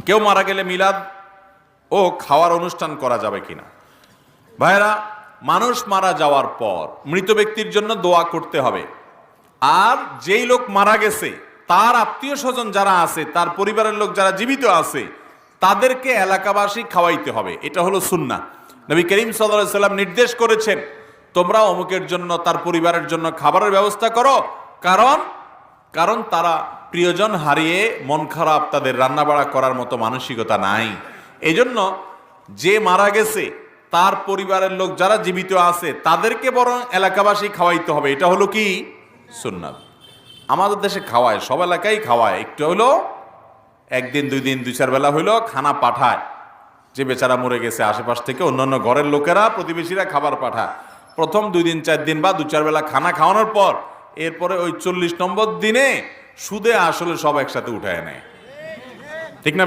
কেউ মারা গেলে মিলাদ ও খাওয়ার অনুষ্ঠান করা যাবে কিনা? ভাইরা, মানুষ মারা যাওয়ার পর মৃত ব্যক্তির জন্য দোয়া করতে হবে। আর যেই লোক মারা গেছে তার আত্মীয় স্বজন যারা আছে, তার পরিবারের লোক যারা জীবিত আছে, তাদেরকে এলাকাবাসী খাওয়াইতে হবে। এটা হলো সুন্নাহ। নবী করিম সাল্লাল্লাহু আলাইহি সাল্লাম নির্দেশ করেছেন, তোমরা অমুকের জন্য, তার পরিবারের জন্য খাবারের ব্যবস্থা করো, কারণ তারা প্রিয়জন হারিয়ে মন খারাপ, তাদের রান্নাবাড়া করার মতো মানসিকতা নাই। এজন্য যে মারা গেছে তার পরিবারের লোক যারা জীবিত আছে তাদেরকে বরং এলাকাবাসী খাওয়াইতে হবে। এটা হলো কি সুন্নাত। আমাদের দেশে খাওয়ায়, সব এলাকায় খাওয়ায়, একটু হলো একদিন দুই দিন দুই চার বেলা হইলো খানা পাঠায়। যে বেচারা মরে গেছে আশেপাশ থেকে অন্যান্য ঘরের লোকেরা, প্রতিবেশীরা খাবার পাঠায়। প্রথম 2 দিন 4 দিন বা 2-4 বেলা খানা খাওয়ানোর পর এরপরে ওই 40 নম্বর দিনে সুদে আসলে সব একসাথে উঠায় নেয়। ঠিক না?